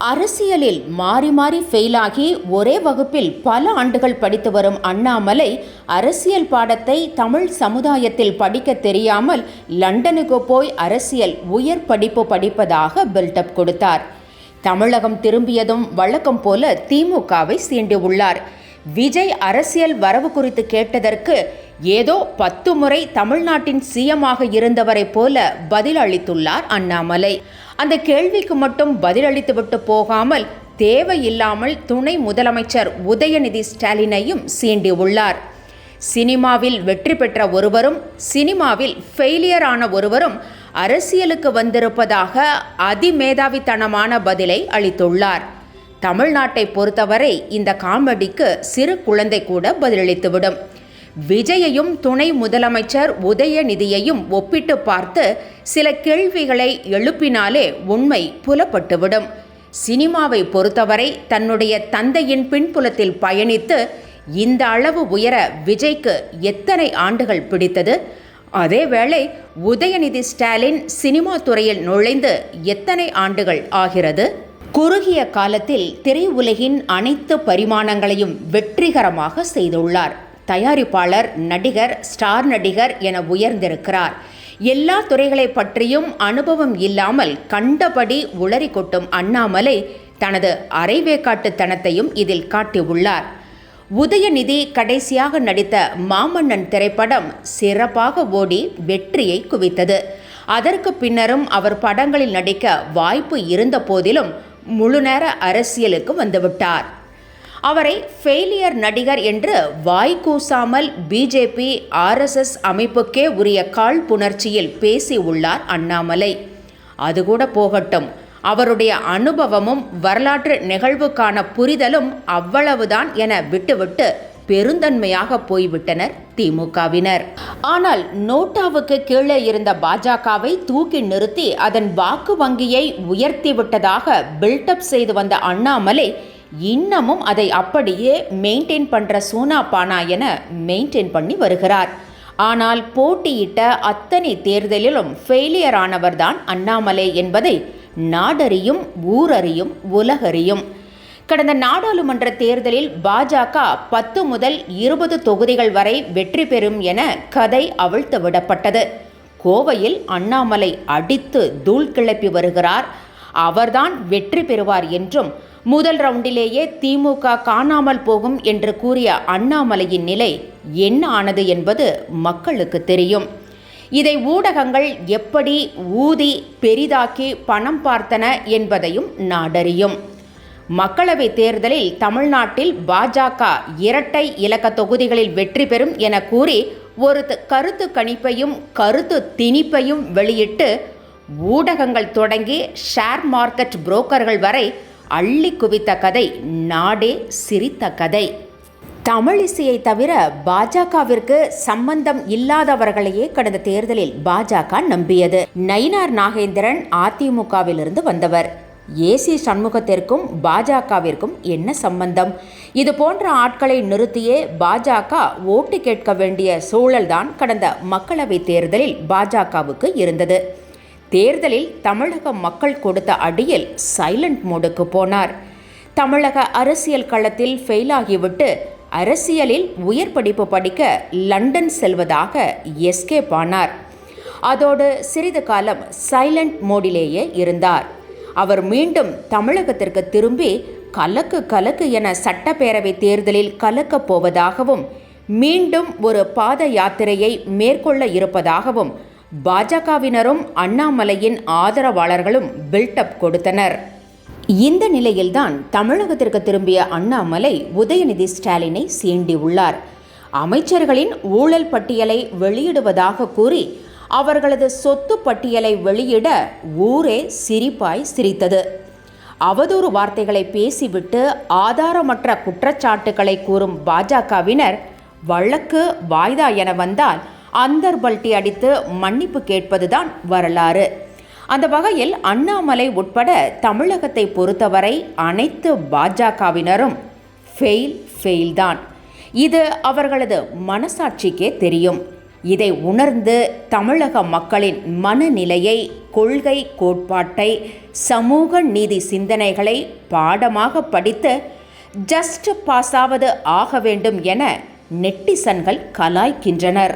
அரசியலில் மாறி மாறி ஃபெயிலாகி ஒரே வகுப்பில் பல ஆண்டுகள் படித்து வரும் அண்ணாமலை அரசியல் பாடத்தை தமிழ் சமுதாயத்தில் படிக்க தெரியாமல் லண்டனுக்கு போய் அரசியல் உயர் படிப்பு படிப்பதாக பில்டப் கொடுத்தார். தமிழகம் திரும்பியதும் வழக்கம் போல திமுகவை சீண்டியுள்ளார். விஜய் அரசியல் வரவு குறித்து கேட்டதற்கு ஏதோ 10 முறை தமிழ்நாட்டின் சிஎம்மாக இருந்தவரை போல பதில் அளித்துள்ளார் அண்ணாமலை. அந்த கேள்விக்கு மட்டும் பதிலளித்துவிட்டு போகாமல் தேவையில்லாமல் துணை முதலமைச்சர் உதயநிதி ஸ்டாலினையும் சீண்டியுள்ளார். சினிமாவில் வெற்றி பெற்ற ஒருவரும் சினிமாவில் ஃபெயிலியர் ஆன ஒருவரும் அரசியலுக்கு வந்திருப்பதாக அதிமேதாவித்தனமான பதிலை அளித்துள்ளார். தமிழ்நாட்டை பொறுத்தவரை இந்த காமெடிக்கு சிறு குழந்தை கூட பதிலளித்துவிடும். விஜயையும் துணை முதலமைச்சர் உதயநிதியையும் ஒப்பிட்டு பார்த்து சில கேள்விகளை எழுப்பினாலே உண்மை புலப்பட்டுவிடும். சினிமாவை பொறுத்தவரை தன்னுடைய தந்தையின் பின்புலத்தில் பயணித்து இந்த அளவு உயர விஜய்க்கு எத்தனை ஆண்டுகள் பிடித்தது? அதேவேளை உதயநிதி ஸ்டாலின் சினிமா துறையில் நுழைந்து எத்தனை ஆண்டுகள் ஆகிறது? குறுகிய காலத்தில் திரையுலகின் அனைத்து பரிமாணங்களையும் வெற்றிகரமாக செய்துள்ளார். தயாரிப்பாளர், நடிகர், ஸ்டார் நடிகர் என உயர்ந்திருக்கிறார். எல்லா துறைகளை பற்றியும் அனுபவம் இல்லாமல் கண்டபடி உளறி கொட்டும் அண்ணாமலை தனது அரைவேக்காட்டுத்தனத்தையும் இதில் காட்டியுள்ளார். உதயநிதி கடைசியாக நடித்த மாமன்னன் திரைப்படம் சிறப்பாக ஓடி வெற்றியை குவித்தது. அதற்கு பின்னரும் அவர் படங்களில் நடிக்க வாய்ப்பு இருந்த போதிலும் முழுநேர அரசியலுக்கு வந்துவிட்டார். அவரை ஃபெயிலியர் நடிகர் என்று வாய்க்கூசாமல் பிஜேபி, RSS அமைப்புக்கே உரிய காழ்ப்புணர்ச்சியில் பேசி உள்ளார் அண்ணாமலை. அதுகூட போகட்டும், அவருடைய அனுபவமும் வரலாற்று நிகழ்வுக்கான புரிதலும் அவ்வளவுதான் என விட்டுவிட்டு பெருந்தன்மையாக போய்விட்டனர் திமுகவினர். ஆனால் நோட்டாவுக்கு கீழே இருந்த பாஜகவை தூக்கி நிறுத்தி அதன் வாக்கு வங்கியை உயர்த்தி விட்டதாக பில்டப் செய்து வந்த அண்ணாமலை இன்னமும் அதை அப்படியே மெயின்டைன் பண்ற சோனா பானா என மெயின்டைன் பண்ணி வருகிறார். ஆனால் போட்டியிட்ட அத்தனை தேர்தலிலும் ஃபெயிலியர் ஆனவர்தான் அண்ணாமலை என்பதை நாடறியும், ஊரறியும், உலகறியும். கடந்த நாடாளுமன்ற தேர்தலில் பாஜக 10 முதல் 20 தொகுதிகள் வரை வெற்றி பெறும் என கதை அவிழ்த்து விடப்பட்டது. கோவையில் அண்ணாமலை அடித்து தூள் கிளப்பி வருகிறார். அவர்தான் வெற்றி பெறுவார் என்றும் முதல் ரவுண்டிலேயே திமுக காணாமல் போகும் என்று கூறிய அண்ணாமலையின் நிலை என்ன ஆனது என்பது மக்களுக்கு தெரியும். இதை ஊடகங்கள் எப்படி ஊதி பெரிதாக்கி பணம் பார்த்தன என்பதையும் நாடறியும். மக்களவைத் தேர்தலில் தமிழ்நாட்டில் பாஜக இரட்டை இலக்க தொகுதிகளில் வெற்றி பெறும் என கூறி ஒரு கருத்து கணிப்பையும் கருத்து திணிப்பையும் வெளியிட்டு ஊடகங்கள் தொடங்கி ஷேர் மார்க்கெட் புரோக்கர்கள் வரை அள்ளி குவித்த கதை நாடே சிரித்த கதை. தமிழிசையை தவிர பாஜகவிற்கு சம்பந்தம் இல்லாதவர்களையே கடந்த தேர்தலில் பாஜக நம்பியது. நயினார் நாகேந்திரன் அதிமுகவிலிருந்து வந்தவர். ஏசி சண்முகத்திற்கும் பாஜகவிற்கும் என்ன சம்பந்தம்? இது போன்ற ஆட்களை நிறுத்தியே பாஜக ஓட்டு கேட்க வேண்டிய சூழல்தான் கடந்த மக்களவைத் தேர்தலில் பாஜகவுக்கு இருந்தது. தேர்தலில் தமிழக மக்கள் கொடுத்த அடியில் சைலண்ட் மோடுக்கு போனார். தமிழக அரசியல் களத்தில் ஃபெயிலாகிவிட்டு அரசியலில் உயர் படிப்பு படிக்க லண்டன் செல்வதாக எஸ்கேப் ஆனார். அதோடு சிறிது காலம் சைலண்ட் மோடிலேயே இருந்தார். அவர் மீண்டும் தமிழகத்திற்கு திரும்பி கலக்கு கலக்கு என சட்டப்பேரவை தேர்தலில் கலக்கப் போவதாகவும் மீண்டும் ஒரு பாத யாத்திரையை மேற்கொள்ள இருப்பதாகவும் பாஜகவினரும் அண்ணாமலையின் ஆதரவாளர்களும் பில்டப் கொடுத்தனர். இந்த நிலையில்தான் தமிழகத்திற்கு திரும்பிய அண்ணாமலை உதயநிதி ஸ்டாலினை சீண்டியுள்ளார். அமைச்சர்களின் ஊழல் பட்டியலை வெளியிடுவதாக கூறி அவர்களது சொத்து பட்டியலை வெளியிட ஊரே சிரிப்பாய் சிரித்தது. அவதூறு வார்த்தைகளை பேசிவிட்டு ஆதாரமற்ற குற்றச்சாட்டுக்களை கூறும் பாஜகவினர் வழக்கு வாய்தா என வந்தால் அந்தர்பல்ட்டி அடித்து மன்னிப்பு கேட்பதுதான் வரலாறு. அந்த வகையில் அண்ணாமலை உட்பட தமிழகத்தை பொறுத்தவரை அனைத்து பாஜகவினரும் ஃபெயில் தான். இது அவர்களது மனசாட்சிக்கே தெரியும். இதை உணர்ந்து தமிழக மக்களின் மனநிலையை, கொள்கை கோட்பாட்டை, சமூக நீதி சிந்தனைகளை பாடமாக படித்து ஜஸ்ட் பாஸாவது ஆக வேண்டும் என நெட்டிசன்கள் கலாய்க்கின்றனர்.